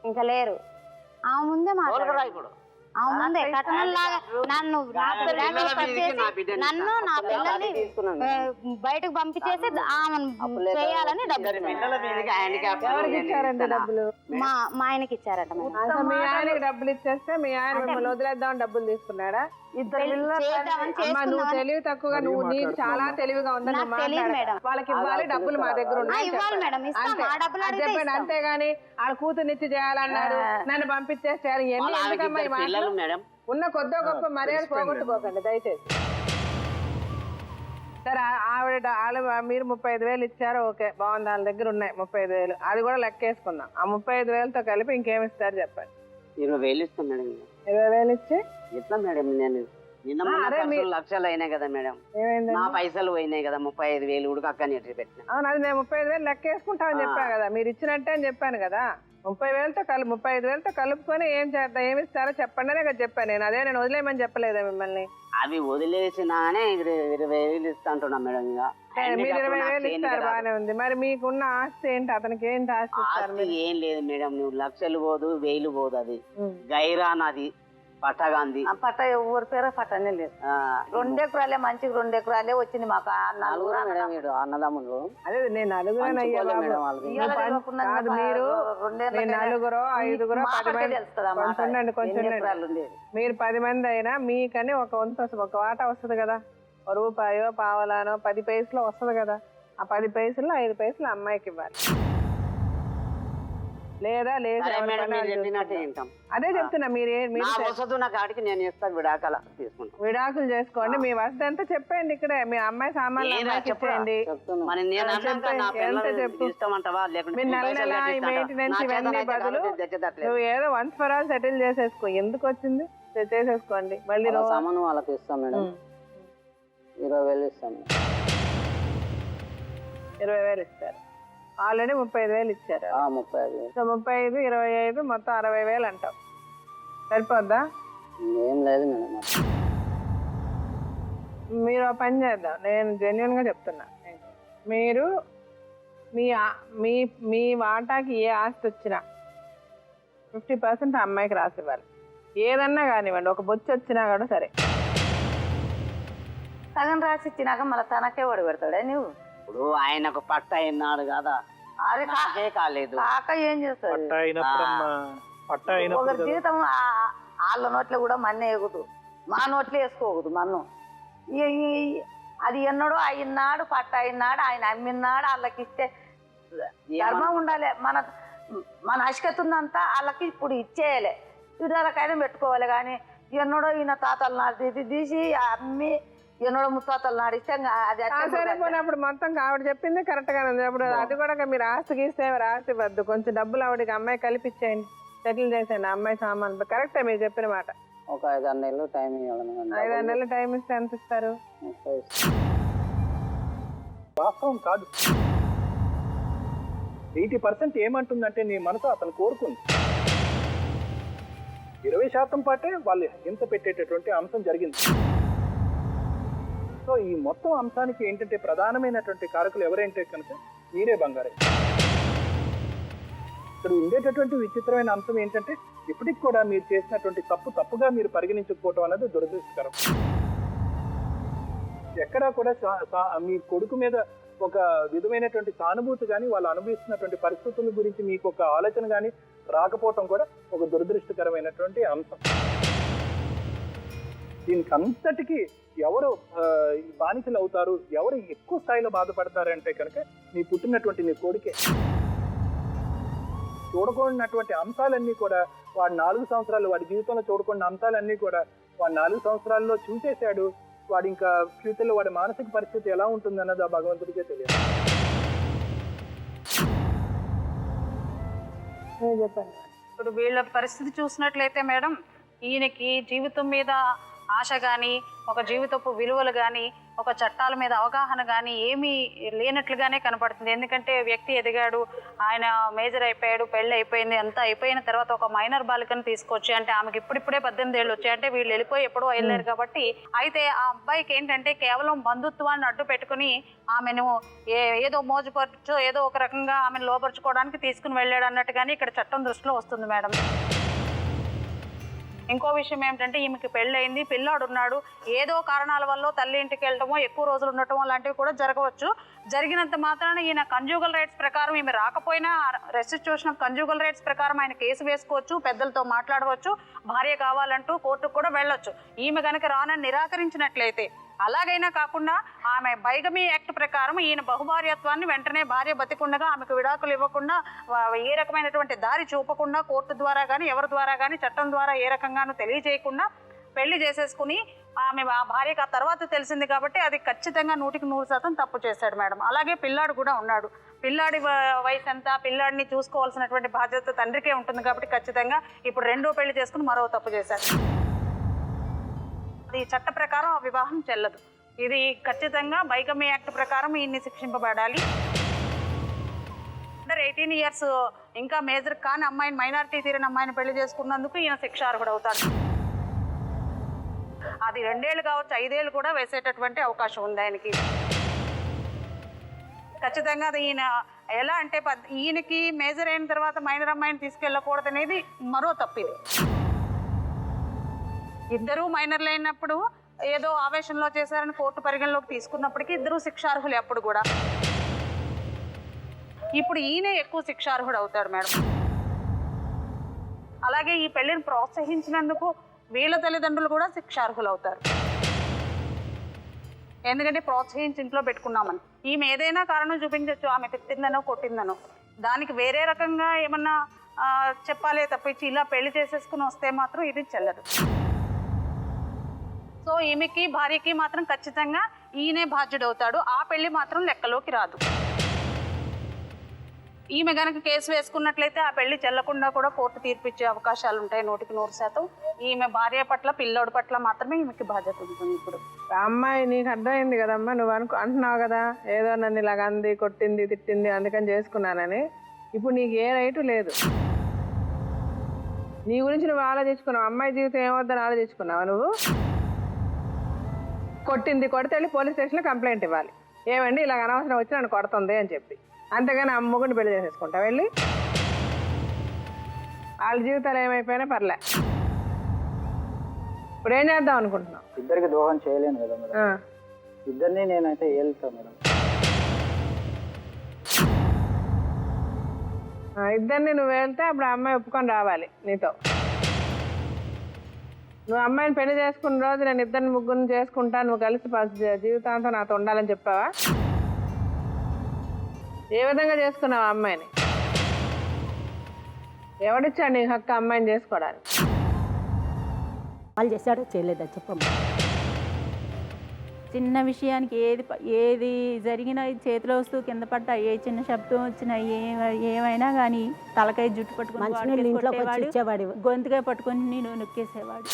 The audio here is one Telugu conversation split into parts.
ఇంకా లేరు. ఆమె ముందే మాట్లాడారు. ఆమె ముందే కథనంలాగా నన్ను నా పిల్లల్ని నా పిల్లల్ని బయటకు పంపించేసి ఆమెను చేయాలని డబ్బులు మా ఆయనకి ఇచ్చారంట. మీ ఆయనకి డబ్బులు ఇచ్చేస్తే మీ ఆయన మిమ్మల్ని వదిలేద్దామని డబ్బులు తీసుకున్నాడా? నువ్వు తెలివి తక్కువగా, నువ్వు నీకు చాలా తెలివిగా ఉందని వాళ్ళకి ఇవ్వాలి డబ్బులు మా దగ్గర ఉన్నాయి చెప్పండి. అంతేగాని వాళ్ళ కూతురునిచ్చి చేయాలన్నారు, నన్ను పంపించేస్తారు. ఎన్ని ఎందుకమ్మా ఉన్న కొద్దో గొప్ప మర్యాద పోగొట్టుకోకండి దయచేసి. సరే ఆవిడ మీరు 35,000 ఇచ్చారు, ఓకే బాగుంది, వాళ్ళ దగ్గర ఉన్నాయి 35,000. అది కూడా లెక్కేసుకుందాం. ఆ 35,000తో కలిపి ఇంకేమి ఇస్తారు చెప్పండి. 20,000 ఇస్తాం మేడం. 20,000 ఇచ్చి ఎట్లా మేడం? నేను నిన్న లక్షలు అయినాయి కదా మేడం, నా పైసలు పోయినాయి కదా. 35,000 ఉడక అక్క పెట్టిన. అవును, అది నేను 35,000 లెక్కేసుకుంటామని చెప్పాను కదా, మీరు ఇచ్చినట్టే అని చెప్పాను కదా. 30,000తో 35,000తో కలుపుకొని ఏం చేద్దాం, ఏమి ఇస్తారో చెప్పండి అనే కదా చెప్పాను నేను. అదే నేను వదిలేయమని చెప్పలేదా మిమ్మల్ని? అవి వదిలేసినానే 20,000 ఇస్తా అంటున్నా మేడం. మీరు 20,000 ఇస్తారు, బాగానే ఉంది. మరి మీకున్న ఆస్తి ఏంటి? అతనికి ఏంటి ఆస్తి ఇస్తారు? ఏం లేదు మేడం, నువ్వు లక్షలు పోదు 1000 పోదు. అది గైరాన్, అది పట్టగాంది. పట్ట ఎవరి పేరో పట్టనే లేదు. 2 ఎకరాలే మంచిగా 2 ఎకరాలే వచ్చింది మాకు. అన్నదమ్ములు అదే నేను నలుగురు మీరు 4, 5, 10 కొంచెం మీరు 10 మంది అయినా మీకని ఒక వాటా వస్తుంది కదా. రూపాయో పావలానో 10 పైసలు వస్తుంది కదా. ఆ 10 పైసలు 5 పైసలు అమ్మాయికి ఇవ్వాలి. లేదా లేదు అదే చెప్తున్నా. విడాకులు చేసుకోండి. మీ వసతి ఎంత చెప్పండి. ఇక్కడే మీ అమ్మాయి సామాన్లు అమ్మాయికి ఇచ్చేయండి. మీరు నెల మెయింటెనెన్స్ ఇవన్నీ బదులు నువ్వు ఏదో వన్స్ ఫర్ ఆల్ సెటిల్ చేసేసుకో. ఎందుకు వచ్చింది చేసేసుకోండి. మళ్ళీ సామాను వాళ్ళకి ఇస్తాం మేడం. 20,000 ఇస్తాను. 20,000 ఇస్తారు. ఆల్రెడీ 35,000 ఇచ్చారు. 35, 25 మొత్తం 60,000 అంటావు. సరిపోద్దా? ఏం లేదు మేడం. మీరు ఆ పని చేద్దాం, నేను జెన్యున్ గా చెప్తున్నా. మీరు మీ వాటాకి ఏ ఆస్తి వచ్చినా 50% అమ్మాయికి రాసివ్వాలి. ఏదన్నా కానివ్వండి, ఒక బొచ్చు వచ్చినా కూడా సరే. సగం రాసి ఇచ్చినాక మళ్ళీ తనకే వాడు పెడతాడే నువ్వు. ఇప్పుడు ఆయనకు పట్ట అయినాడు కదా, అదే కాకే కాలేదు. కాక ఏం చేస్తాడు? ఒకరి జీవితం వాళ్ళ నోట్లో కూడా మన్నే ఎగుదు, మా నోట్లో వేసుకోకూడదు మన్ను. అది ఎన్నడో అయినాడు, పట్ట అయినాడు, ఆయన అమ్మినాడు, వాళ్ళకి ఇస్తే ధర్మం ఉండాలి. మన అశకతుందంతా వాళ్ళకి ఇప్పుడు ఇచ్చేయాలి. ఇద్దరికైనా పెట్టుకోవాలి. కానీ ఎన్నడో ఈయన తాతలు నాడు తీసి అమ్మి ఎన్నడో ముత్తాతలు నాడిస్తే అది సరిపోయినప్పుడు మొత్తం ఆవిడ చెప్పింది కరెక్ట్ గానే ఉంది. అప్పుడు అది కూడా మీరు ఆస్తికి ఇస్తే ఆస్తి వద్దు, కొంచెం డబ్బులు ఆవిడకి అమ్మాయి కలిపిచ్చేయండి, సెటిల్ చేసేయండి. అమ్మాయి సామాన్ కరెక్టే మీరు చెప్పిన మాట. ఒక 5-6 నెలలు టైం ఇవ్వాలి. 5-6 నెలలు టైం ఇస్తే ఎంత ఇస్తారు? వాస్తవం కాదు. 80% ఏమంటుందంటే నీ మనసు అతను కోరుకుంది. 20% పాటే వాళ్ళు హింస పెట్టేటటువంటి అంశం జరిగింది. సో ఈ మొత్తం అంశానికి ఏంటంటే ప్రధానమైనటువంటి కారకులు ఎవరంటే కనుక మీరే బంగారే. ఇక్కడ ఉండేటటువంటి విచిత్రమైన అంశం ఏంటంటే ఇప్పటికి కూడా మీరు చేసినటువంటి తప్పుగా మీరు పరిగణించకపోవడం అనేది దురదృష్టకరం. ఎక్కడా కూడా మీ కొడుకు మీద ఒక విధమైనటువంటి సానుభూతి కానీ వాళ్ళు అనుభవిస్తున్నటువంటి పరిస్థితుల గురించి మీకు ఒక ఆలోచన కానీ రాకపోవటం కూడా ఒక దురదృష్టకరమైనటువంటి అంశం. దీనికి అంతటికీ ఎవరు బానిసలు అవుతారు, ఎవరు ఎక్కువ స్థాయిలో బాధపడతారంటే కనుక నీ పుట్టినటువంటి నీ కొడుకే. చూడకూడనటువంటి అంశాలన్నీ కూడా వాడు 4 సంవత్సరాలు వాడి జీవితంలో చూడకూడని అంశాలన్నీ కూడా వాడు 4 సంవత్సరాల్లో చూసేశాడు. వాడు ఇంకా ఫ్యూచర్లో వాడి మానసిక పరిస్థితి ఎలా ఉంటుంది అన్నది ఆ భగవంతుడికే తెలియదు. చెప్పండి. ఇప్పుడు వీళ్ళ పరిస్థితి చూసినట్లయితే మేడం, ఈయనకి జీవితం మీద ఆశ కానీ, ఒక జీవితపు విలువలు కానీ, ఒక చట్టాల మీద అవగాహన కానీ ఏమీ లేనట్లుగానే కనపడుతుంది. ఎందుకంటే వ్యక్తి ఎదిగాడు, ఆయన మేజర్ అయిపోయాడు, పెళ్ళి అయిపోయింది, అంతా అయిపోయిన తర్వాత ఒక మైనర్ బాలికను తీసుకొచ్చి, అంటే ఆమెకి ఇప్పుడిప్పుడే 18 ఏళ్ళు వచ్చాయి, అంటే వీళ్ళు వెళ్ళిపోయి ఎప్పుడో వెళ్ళారు కాబట్టి. అయితే ఆ అబ్బాయికి ఏంటంటే కేవలం బంధుత్వాన్ని అడ్డు పెట్టుకుని ఆమెను ఏదో మోజుపరచో ఏదో ఒక రకంగా ఆమెను లోపరుచుకోవడానికి తీసుకుని వెళ్ళాడు అన్నట్టుగానే ఇక్కడ చట్టం దృష్టిలో వస్తుంది మేడం. ఇంకో విషయం ఏమిటంటే ఈమెకి పెళ్ళయింది, పిల్లాడు ఉన్నాడు, ఏదో కారణాల వల్ల తల్లి ఇంటికి వెళ్ళటమో ఎక్కువ రోజులు ఉండటమో లాంటివి కూడా జరగవచ్చు. జరిగినంత మాత్రాన ఈయన కంజూగల్ రైట్స్ ప్రకారం ఈమె రాకపోయినా రెస్టిట్యూషన్ ఆఫ్ కంజూగల్ రైట్స్ ప్రకారం ఆయన కేసు వేసుకోవచ్చు, పెద్దలతో మాట్లాడవచ్చు, భార్య కావాలంటూ కోర్టుకు కూడా వెళ్ళొచ్చు. ఈమె కనుక రానని నిరాకరించినట్లయితే, అలాగైనా కాకుండా ఆమె బైగమీ యాక్ట్ ప్రకారం ఈయన బహుభార్యత్వాన్ని వెంటనే భార్య బతికుండగా ఆమెకు విడాకులు ఇవ్వకుండా, ఏ రకమైనటువంటి దారి చూపకుండా, కోర్టు ద్వారా కానీ ఎవరి ద్వారా కానీ చట్టం ద్వారా ఏ రకంగానూ తెలియజేయకుండా పెళ్లి చేసేసుకుని ఆమె ఆ భార్యకు ఆ తర్వాత తెలిసింది కాబట్టి అది ఖచ్చితంగా 100% తప్పు చేశాడు మేడం. అలాగే పిల్లాడు కూడా ఉన్నాడు. పిల్లాడి వయసు ఎంత, పిల్లాడిని చూసుకోవాల్సినటువంటి బాధ్యత తండ్రికే ఉంటుంది కాబట్టి ఖచ్చితంగా ఇప్పుడు రెండో పెళ్లి చేసుకుని మరో తప్పు చేశాడు. అది చట్ట ప్రకారం ఆ వివాహం చెల్లదు. ఇది ఖచ్చితంగా బైగమీ యాక్ట్ ప్రకారం ఈయన్ని శిక్షింపబడాలి. అండర్ 18 years ఇంకా మేజర్ కాని అమ్మాయిని, మైనారిటీ తీరిన అమ్మాయిని పెళ్లి చేసుకున్నందుకు ఈయన శిక్షార్హుడు అవుతాడు. అది 2 ఏళ్ళు కావచ్చు, 5 ఏళ్ళు కూడా వేసేటటువంటి అవకాశం ఉంది ఆయనకి. ఖచ్చితంగా అది ఈయన ఎలా అంటే ఈయనకి మేజర్ అయిన తర్వాత మైనర్ అమ్మాయిని తీసుకెళ్ళకూడదు అనేది మరో తప్పిది. ఇద్దరూ మైనర్లు అయినప్పుడు ఏదో ఆవేశంలో చేశారని కోర్టు పరిగణలోకి తీసుకున్నప్పటికీ ఇద్దరూ శిక్షార్హులే అప్పుడు కూడా. ఇప్పుడు ఈయనే ఎక్కువ శిక్షార్హుడు అవుతాడు మేడం. అలాగే ఈ పెళ్లిని ప్రోత్సహించినందుకు వీళ్ళ తల్లిదండ్రులు కూడా శిక్షార్హులు అవుతారు. ఎందుకంటే ప్రోత్సహించి ఇంట్లో పెట్టుకున్నామని. ఈమె ఏదైనా కారణం చూపించవచ్చు, ఆమె తిట్టిందనో కొట్టిందనో, దానికి వేరే రకంగా ఏమన్నా చెప్పాలే తప్పించి ఇలా పెళ్లి చేసేసుకుని వస్తే మాత్రం ఇది చెల్లదు. సో ఈమెకి భార్యకి మాత్రం ఖచ్చితంగా ఈయనే బాధ్యుడవుతాడు. ఆ పెళ్లి మాత్రం లెక్కలోకి రాదు. ఈమె గనక కేసు వేసుకున్నట్లయితే ఆ పెళ్లి చెల్లకుండా కూడా కోర్టు తీర్పిచ్చే అవకాశాలు ఉంటాయి 100%. ఈమె భార్య పట్ల, పిల్లోడి పట్ల మాత్రమే ఈమెకి బాధ్యత ఉంటుంది. ఇప్పుడు అమ్మాయి నీకు అర్థమైంది కదమ్మా, నువ్వు అంటున్నావు కదా ఏదో నన్ను ఇలాగ అంది, కొట్టింది, తిట్టింది, అందుకని చేసుకున్నానని. ఇప్పుడు నీకు ఏ రైటు లేదు. నీ గురించి నువ్వు ఆలోచించుకున్నావు, అమ్మాయి జీవితం ఏమవుద్దని ఆలోచించుకున్నావా నువ్వు? కొడితే వెళ్ళి పోలీస్ స్టేషన్లో కంప్లైంట్ ఇవ్వాలి, ఏమండి ఇలాగ అనవసరం వచ్చి నన్ను కొడుతుంది అని చెప్పి. అంతేగాని అమ్మగుడిని పెళ్లి చేసేసుకుంటా వెళ్ళి. వాళ్ళ జీవితాలు ఏమైపోయినా పర్లే. ఇప్పుడు ఏం చేద్దాం అనుకుంటున్నావు? ఇద్దరికి ద్రోహం చేయలేను కదా మేడం, ఇద్దరిని నేనైతే వెళ్తా మేడం. ఇద్దరిని నువ్వు వెళ్తే అప్పుడు అమ్మాయి ఒప్పుకొని రావాలి నీతో. నువ్వు అమ్మాయిని పెళ్లి చేసుకున్న రోజు నేను ఇద్దరిని ముగ్గురిని చేసుకుంటా, నువ్వు కలిసి జీవితాంతం నాతో ఉండాలని చెప్పావా? ఏ విధంగా చేసుకున్నావు అమ్మాయిని? ఎవడిచ్చాడు నీ హక్కు అమ్మాయిని చేసుకోవడానికి? వాళ్ళు చేశాడో చేయలేదా చెప్పమ్మా. చిన్న విషయానికి ఏది జరిగినా చేతిలో వస్తూ కింద పడ్డా, ఏ చిన్న శబ్దం వచ్చినా, ఏమైనా కానీ తలకాయ జుట్టు పట్టుకుని గొంతుకాయ పట్టుకొని నేను నొక్కేసేవాడు.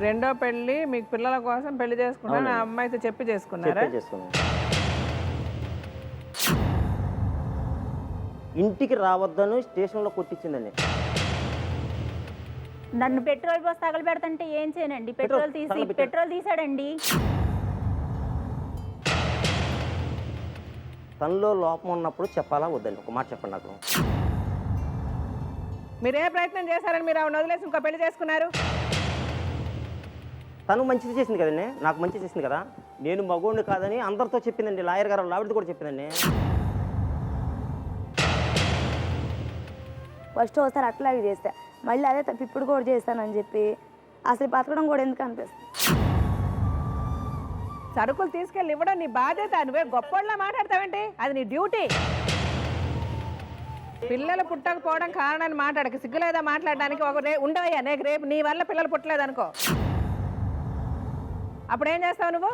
రెండో పెళ్లి మీకు పిల్లల కోసం పెళ్లి చేసుకున్నా నా అమ్మాయితో చెప్పి చేసుకున్నారా? ఇంటికి రావద్దని స్టేషన్లో కొట్టించిందండి. నన్ను పెట్రోల్ పోసి తగలబెడతంటే ఏం చేయనండి, పెట్రోల్ తీసాడండి. తనలో లోపం ఉన్నప్పుడు చెప్పాలా వద్దండి? ఒక మాట చెప్పండి నాకు. మీరు ఏ ప్రయత్నం చేశారని మీరు ఆవిడ వదిలేసి ఇంకో పెళ్లి చేసుకున్నారు? తను మంచిది చేసింది కదండి, నాకు మంచి చేసింది కదా. నేను మగోడిని కాదని అందరితో చెప్పిందండి, లాయర్ గారు ఆవిడతో కూడా చెప్పిందండి. ఫస్ట్ ఒకసారి అట్లాగే చేస్తా, మళ్ళీ అదే తప్ప ఇప్పుడు కూడా చేస్తానని చెప్పి అసలు బతకడం కూడా ఎందుకు అనిపిస్తుంది. సరుకులు తీసుకెళ్ళి ఇవ్వడం నీ బాధ్యత, నువ్వే గొప్పలా మాట్లాడతావేంటి? అది నీ డ్యూటీ. పిల్లలు పుట్టకపోవడం కారణాన్ని మాట్లాడక, సిగ్గులేదా మాట్లాడడానికి? ఉండవయ్యా, రేపు నీ వల్ల పిల్లలు పుట్టలేదు అనుకో, అప్పుడు ఏం చేస్తావు నువ్వు?